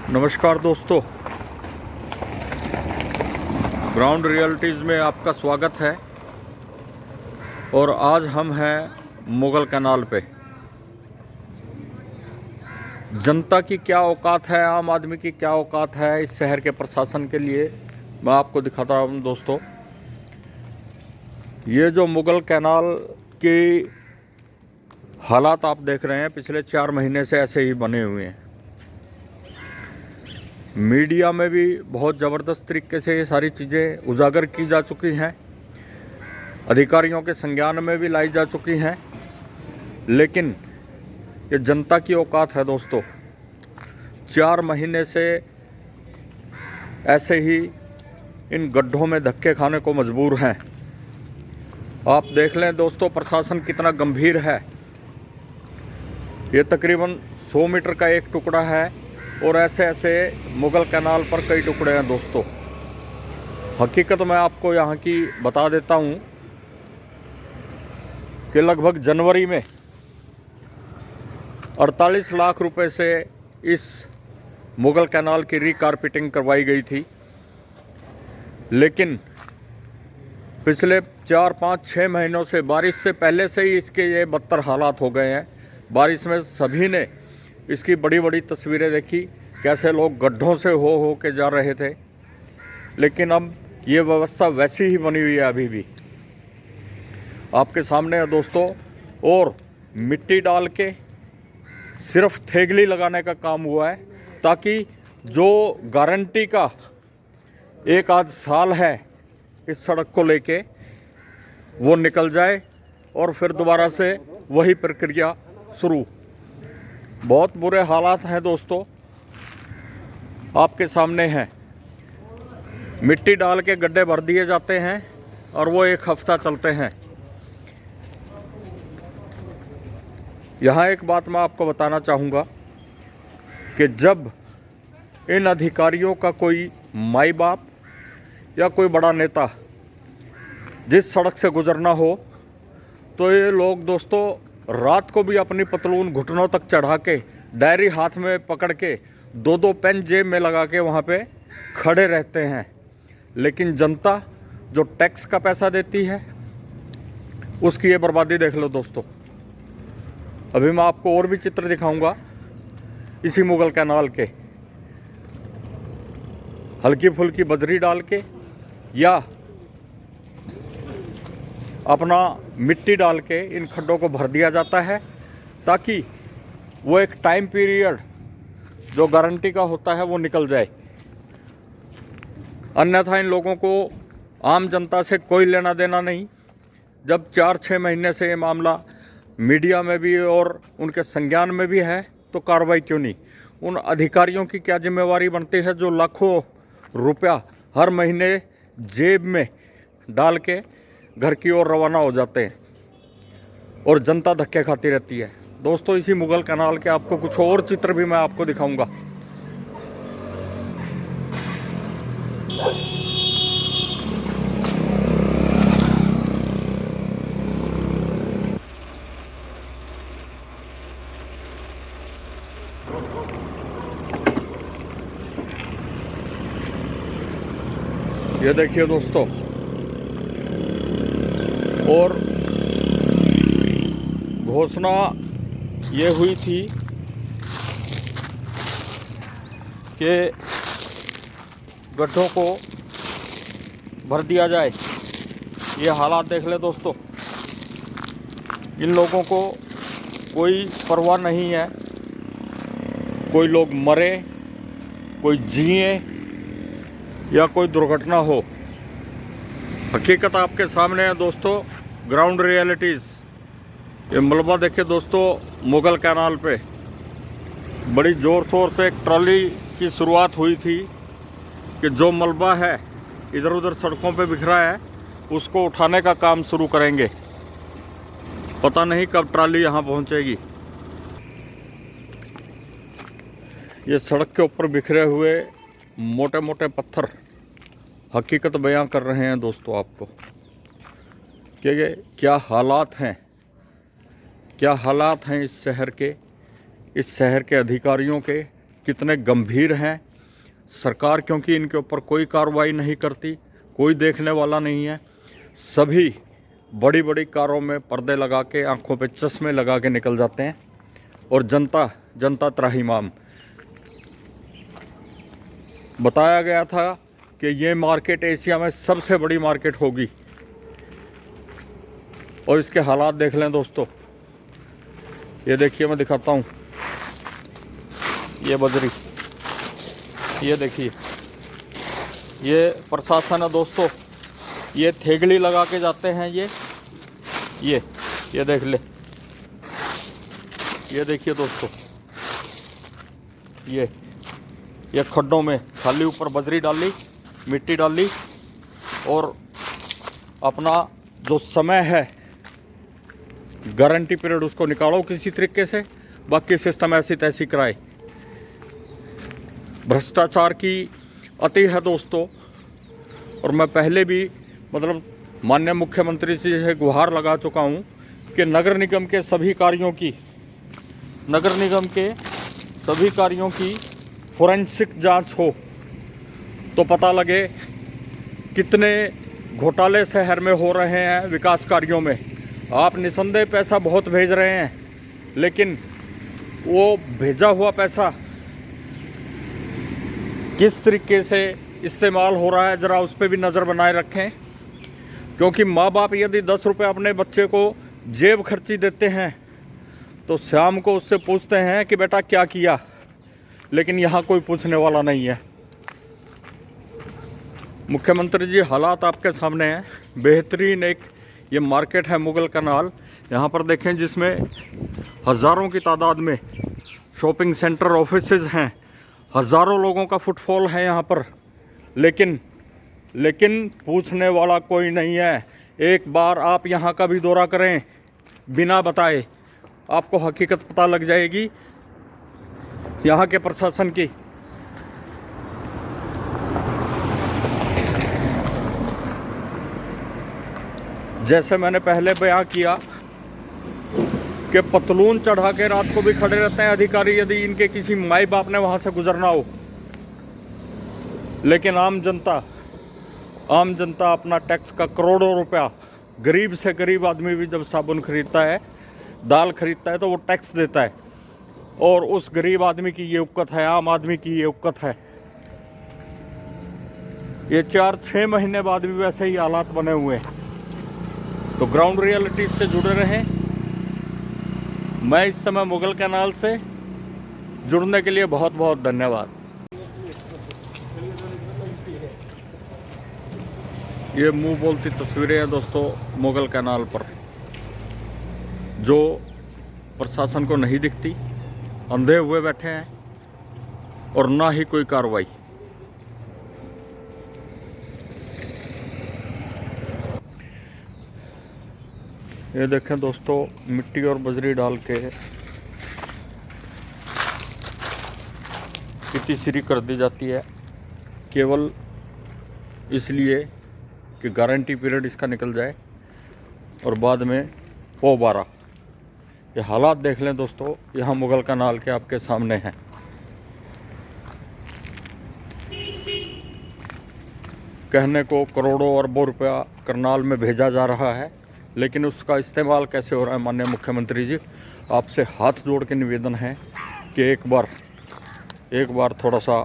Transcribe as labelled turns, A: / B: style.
A: नमस्कार दोस्तों, ground realities में आपका स्वागत है। और आज हम हैं मुगल कैनाल पे। जनता की क्या औकात है, आम आदमी की क्या औकात है इस शहर के प्रशासन के लिए, मैं आपको दिखाता हूँ दोस्तों। ये जो मुगल कैनाल की हालात आप देख रहे हैं, पिछले 4 महीने से ऐसे ही बने हुए हैं। मीडिया में भी बहुत ज़बरदस्त तरीके से ये सारी चीज़ें उजागर की जा चुकी हैं, अधिकारियों के संज्ञान में भी लाई जा चुकी हैं, लेकिन ये जनता की औकात है दोस्तों। 4 महीने से ऐसे ही इन गड्ढों में धक्के खाने को मजबूर हैं। आप देख लें दोस्तों, प्रशासन कितना गंभीर है। ये तकरीबन 100 मीटर का एक टुकड़ा है और ऐसे ऐसे मुगल कैनाल पर कई टुकड़े हैं दोस्तों। हकीकत मैं आपको यहाँ की बता देता हूँ कि लगभग जनवरी में 48 लाख रुपए से इस मुगल कैनाल की रीकारपेटिंग करवाई गई थी, लेकिन पिछले 4, 5, 6 महीनों से, बारिश से पहले से ही इसके ये बदतर हालात हो गए हैं। बारिश में सभी ने इसकी बड़ी बड़ी तस्वीरें देखी, कैसे लोग गड्ढों से हो के जा रहे थे। लेकिन अब ये व्यवस्था वैसी ही बनी हुई है अभी भी, आपके सामने है दोस्तों। और मिट्टी डाल के सिर्फ थेगली लगाने का काम हुआ है, ताकि जो गारंटी का 1 आध साल है इस सड़क को लेके वो निकल जाए और फिर दोबारा से वही प्रक्रिया शुरू। बहुत बुरे हालात हैं दोस्तों, आपके सामने हैं। मिट्टी डाल के गड्ढे भर दिए जाते हैं और वो 1 हफ्ता चलते हैं। यहाँ एक बात मैं आपको बताना चाहूँगा कि जब इन अधिकारियों का कोई माई बाप या कोई बड़ा नेता जिस सड़क से गुजरना हो, तो ये लोग दोस्तों रात को भी अपनी पतलून घुटनों तक चढ़ा के, डायरी हाथ में पकड़ के, 2-2 पेन जेब में लगा के वहाँ पे खड़े रहते हैं। लेकिन जनता जो टैक्स का पैसा देती है, उसकी ये बर्बादी देख लो दोस्तों। अभी मैं आपको और भी चित्र दिखाऊंगा इसी मुगल कैनाल के। हल्की फुल्की बजरी डाल के या अपना मिट्टी डाल के इन खड्डों को भर दिया जाता है, ताकि वो एक टाइम पीरियड जो गारंटी का होता है वो निकल जाए। अन्यथा इन लोगों को आम जनता से कोई लेना देना नहीं। जब 4-6 महीने से ये मामला मीडिया में भी और उनके संज्ञान में भी है, तो कार्रवाई क्यों नहीं? उन अधिकारियों की क्या जिम्मेवारी बनती है जो लाखों रुपया हर महीने जेब में डाल के घर की ओर रवाना हो जाते हैं और जनता धक्के खाती रहती है। दोस्तों, इसी मुगल कैनाल के आपको कुछ और चित्र भी मैं आपको दिखाऊंगा। ये देखिए दोस्तों, और घोषणा ये हुई थी कि गड्ढों को भर दिया जाए। ये हालात देख ले दोस्तों, इन लोगों को कोई परवाह नहीं है, कोई लोग मरे, कोई जिए या कोई दुर्घटना हो। हकीकत आपके सामने है दोस्तों, ग्राउंड रियलिटीज़। ये मलबा देखिए दोस्तों, मुगल कैनाल पे बड़ी ज़ोर शोर से एक ट्रॉली की शुरुआत हुई थी कि जो मलबा है इधर उधर सड़कों पे बिखरा है, उसको उठाने का काम शुरू करेंगे। पता नहीं कब ट्रॉली यहाँ पहुँचेगी। ये सड़क के ऊपर बिखरे हुए मोटे मोटे पत्थर हकीकत बयां कर रहे हैं दोस्तों आपको कि क्या हालात हैं, क्या हालात हैं इस शहर के अधिकारियों के कितने गंभीर हैं। सरकार क्योंकि इनके ऊपर कोई कार्रवाई नहीं करती, कोई देखने वाला नहीं है, सभी बड़ी बड़ी कारों में पर्दे लगा के, आंखों पे चश्मे लगा के निकल जाते हैं और जनता त्राहिमाम। बताया गया था कि ये मार्केट एशिया में सबसे बड़ी मार्केट होगी और इसके हालात देख लें दोस्तों। ये देखिए, मैं दिखाता हूँ, ये बजरी, ये देखिए, ये प्रशासन है दोस्तों, ये थेगड़ी लगा के जाते हैं। ये देख ले, ये देखिए दोस्तों, ये खड्डों में खाली ऊपर बजरी डाली, मिट्टी डाली और अपना जो समय है गारंटी पीरियड उसको निकालो किसी तरीके से, बाकी सिस्टम ऐसी तैसी कराए। भ्रष्टाचार की अति है दोस्तों। और मैं पहले भी मतलब माननीय मुख्यमंत्री से गुहार लगा चुका हूँ कि नगर निगम के सभी कार्यों की फोरेंसिक जांच हो तो पता लगे कितने घोटाले शहर में हो रहे हैं विकास कार्यों में। आप निसंदेह पैसा बहुत भेज रहे हैं, लेकिन वो भेजा हुआ पैसा किस तरीके से इस्तेमाल हो रहा है ज़रा उस पर भी नज़र बनाए रखें। क्योंकि माँ बाप यदि 10 रुपये अपने बच्चे को जेब खर्ची देते हैं तो शाम को उससे पूछते हैं कि बेटा क्या किया, लेकिन यहाँ कोई पूछने वाला नहीं है। मुख्यमंत्री जी, हालात आपके सामने हैं। बेहतरीन एक ये मार्केट है मुगल कैनाल, यहाँ पर देखें, जिसमें हज़ारों की तादाद में शॉपिंग सेंटर, ऑफिसेज हैं, हज़ारों लोगों का फुटफॉल है यहाँ पर, लेकिन पूछने वाला कोई नहीं है। एक बार आप यहाँ का भी दौरा करें बिना बताए, आपको हकीकत पता लग जाएगी यहाँ के प्रशासन की। जैसे मैंने पहले बयां किया कि पतलून चढ़ा के रात को भी खड़े रहते हैं अधिकारी, यदि इनके किसी माई बाप ने वहां से गुजरना हो। लेकिन आम जनता अपना टैक्स का करोड़ों रुपया, गरीब से गरीब आदमी भी जब साबुन खरीदता है, दाल खरीदता है, तो वो टैक्स देता है। और उस गरीब आदमी की ये उक्कत है, आम आदमी की ये उक्कत है। ये 4-6 महीने बाद भी वैसे ही हालात बने हुए हैं। तो ग्राउंड रियलिटी से जुड़े रहें। मैं इस समय मुगल कैनाल से जुड़ने के लिए बहुत बहुत धन्यवाद। ये मुंह बोलती तस्वीरें हैं दोस्तों मुगल कैनाल पर, जो प्रशासन को नहीं दिखती, अंधे हुए बैठे हैं और ना ही कोई कार्रवाई। ये देखें दोस्तों, मिट्टी और बजरी डाल के इतनी सीरी कर दी जाती है, केवल इसलिए कि गारंटी पीरियड इसका निकल जाए और बाद में पोबारा। ये हालात देख लें दोस्तों, यहाँ मुगल कैनाल के आपके सामने हैं। कहने को करोड़ों अरबों रुपया करनाल में भेजा जा रहा है, लेकिन उसका इस्तेमाल कैसे हो रहा है, माननीय मुख्यमंत्री जी, आपसे हाथ जोड़ के निवेदन है कि एक बार थोड़ा सा